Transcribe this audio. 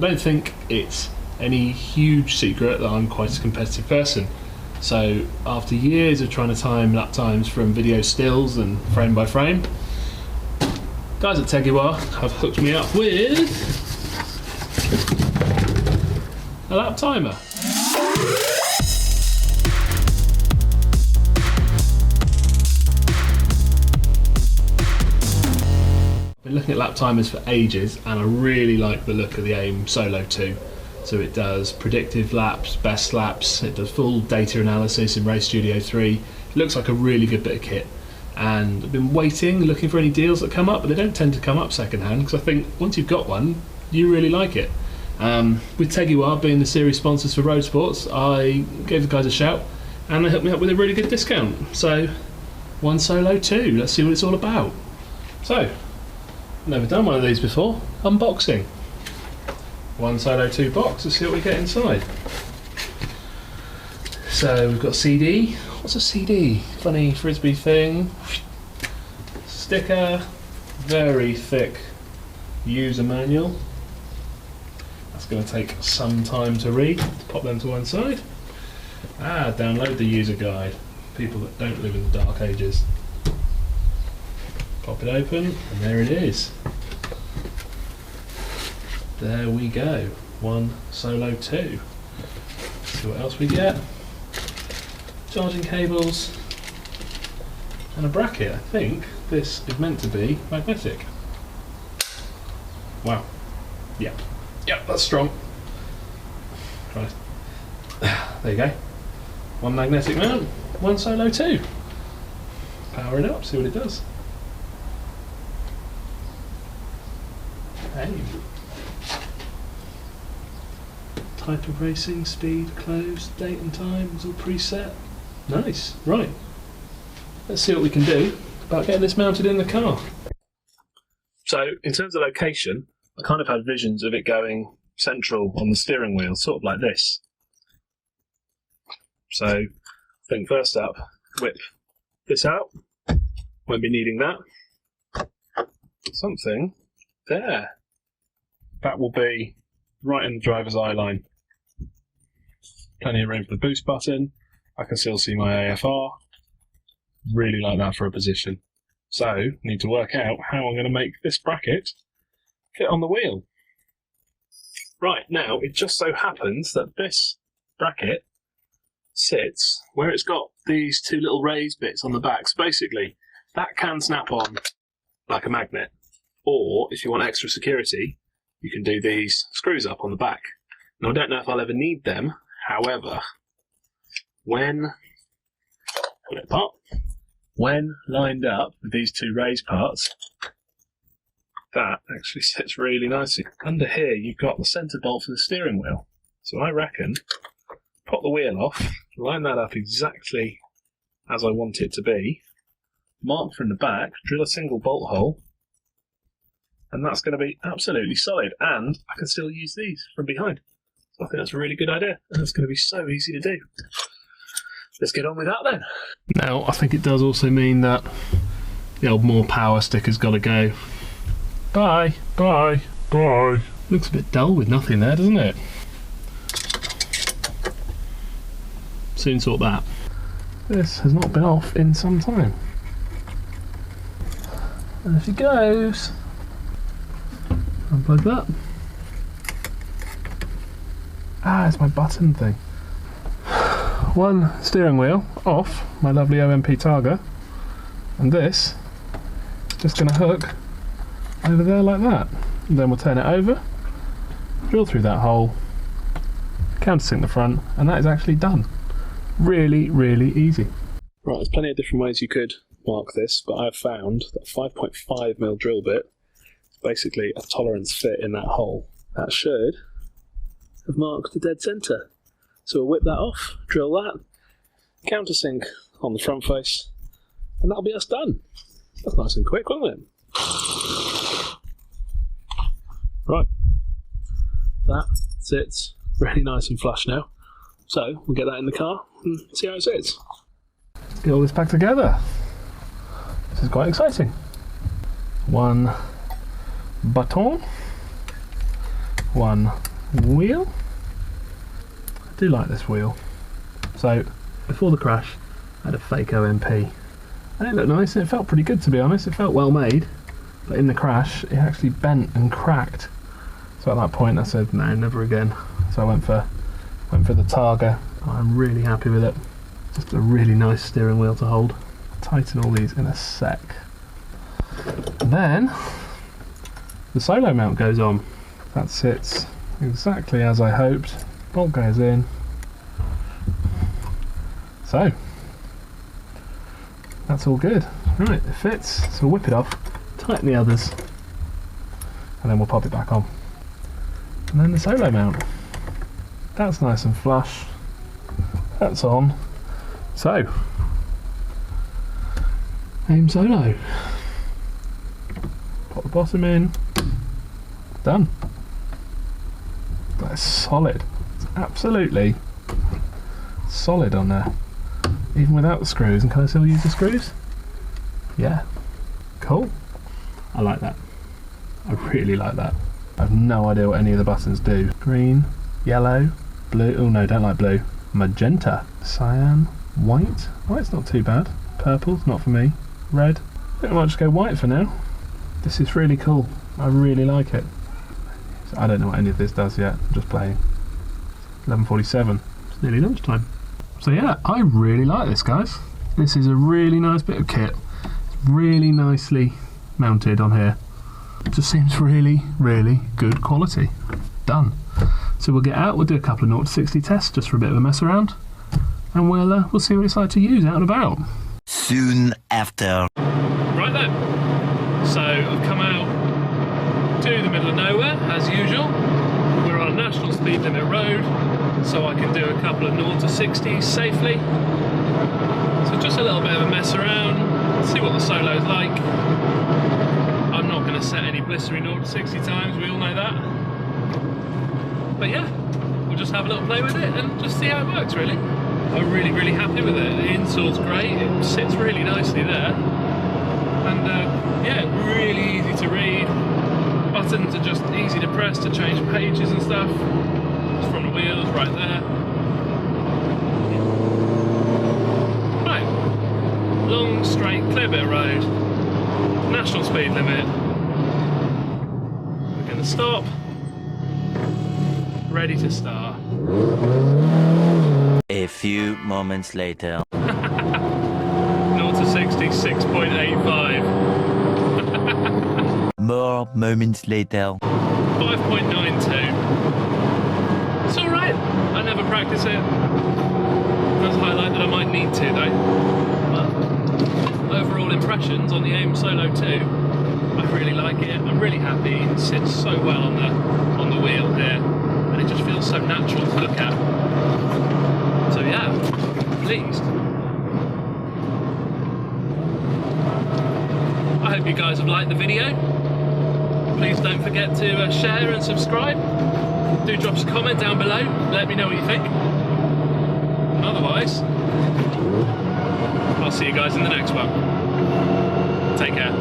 don't think it's any huge secret that I'm quite a competitive person. So after years of trying to time lap times from video stills and frame by frame, guys at Tegiwa have hooked me up with a lap timer. I've been looking at lap timers for ages, and I really like the look of the AIM Solo 2. So it does predictive laps, best laps, it does full data analysis in Race Studio 3. It looks like a really good bit of kit. And I've been waiting, looking for any deals that come up, but they don't tend to come up secondhand, because I think once you've got one, you really like it. With Tegiwa being the series sponsors for Road Sports, I gave the guys a shout, and they hooked me up with a really good discount. So, one Solo 2, let's see what it's all about. So, never done one of these before, unboxing. One Solo 2 box, let's see what we get inside. So we've got CD. What's a CD? Funny frisbee thing. Sticker. Very thick user manual. That's going to take some time to read. Let's pop them to one side. Download the user guide. People that don't live in the dark ages. Pop it open, and there it is. There we go, one Solo 2. Let's see what else we get. Charging cables and a bracket. I think this is meant to be magnetic. Wow. Yep, that's strong. Right. There you go. One magnetic mount, one Solo 2. Power it up, see what it does. Hey. Type of racing, speed, close, date and time is all preset. Nice, right. Let's see what we can do about getting this mounted in the car. So, in terms of location, I kind of had visions of it going central on the steering wheel, sort of like this. So, I think first up, whip this out. Won't be needing that. Something there. That will be right in the driver's eye line. Plenty of room for the boost button. I can still see my AFR. Really like that for a position. So, need to work out how I'm going to make this bracket fit on the wheel. Right, now, it just so happens that this bracket sits where it's got these two little raised bits on the back. So basically, that can snap on like a magnet. Or, if you want extra security, you can do these screws up on the back. Now, I don't know if I'll ever need them. However, when lined up with these two raised parts, that actually sits really nicely. Under here, you've got the centre bolt for the steering wheel. So I reckon, pop the wheel off, line that up exactly as I want it to be, mark from the back, drill a single bolt hole, and that's going to be absolutely solid. And I can still use these from behind. I think that's a really good idea, and it's going to be so easy to do. Let's get on with that then. Now, I think it does also mean that the old more power sticker's got to go. Bye, bye, bye. Looks a bit dull with nothing there, doesn't it? Soon sort that. This has not been off in some time. And if it goes, unplug that. It's my button thing. One steering wheel off, my lovely OMP Targa, and this just going to hook over there like that. And then we'll turn it over, drill through that hole, countersink the front, and that is actually done. Really, really easy. Right, there's plenty of different ways you could mark this, but I've found that 5.5mm drill bit is basically a tolerance fit in that hole. That should have marked the dead centre. So we'll whip that off, drill that, countersink on the front face, and that'll be us done. That's nice and quick, wasn't it? Right, that sits really nice and flush now. So we'll get that in the car and see how it sits. Let's get all this back together. This is quite exciting. One button, one wheel. I do like this wheel. So before the crash I had a fake OMP and it looked nice and it felt pretty good, to be honest. It felt well made, but in the crash it actually bent and cracked. So at that point I said no, never again. So I went for the Targa. I'm really happy with it. Just a really nice steering wheel to hold. I'll tighten all these in a sec. And then the solo mount goes on. That sits exactly as I hoped. Bolt goes in. So that's all good. Right, it fits. So we'll whip it off, tighten the others, and then we'll pop it back on. And then the solo mount. That's nice and flush. That's on. So aim solo. Pop the bottom in. Done. That's solid. It's absolutely solid on there. Even without the screws. And can I still use the screws? Yeah. Cool. I like that. I really like that. I have no idea what any of the buttons do. Green, yellow, blue. Oh no, don't like blue. Magenta, cyan, white. White's not too bad. Purple's not for me. Red. I think I might just go white for now. This is really cool. I really like it. So I don't know what any of this does yet. I'm just playing. 11:47. It's nearly lunchtime. So yeah, I really like this, guys. This is a really nice bit of kit. It's really nicely mounted on here. It just seems really, really good quality. Done. So we'll get out, we'll do a couple of 0 to 60 tests just for a bit of a mess around, and we'll see what it's like to use out and about. Soon after. Right then, so I've come out to the middle of nowhere as usual. We're on a national speed limit road, so I can do a couple of 0 to 60s safely. So just a little bit of a mess around, see what the solo's like. I'm not going to set any blistery 0 to 60 times, we all know that. But yeah, we'll just have a little play with it and just see how it works, really. I'm really, really happy with it. The install's great, it sits really nicely there. And yeah, really easy to read. Buttons are just easy to press to change pages and stuff. Just from the wheels right there. Right, long, straight, clear bit of road. National speed limit. We're going to stop. Ready to start. A few moments later. 0 to 60, 6.85. More moments later. 5.92. It's alright. I never practice it. Does highlight that I might need to though. But overall impressions on the AIM Solo 2, I really like it. I'm really happy. It sits so well on the wheel here. And it just feels so natural to look at. So yeah, pleased. I hope you guys have liked the video. Please don't forget to share and subscribe. Do drop us a comment down below, let me know what you think. And otherwise, I'll see you guys in the next one. Take care.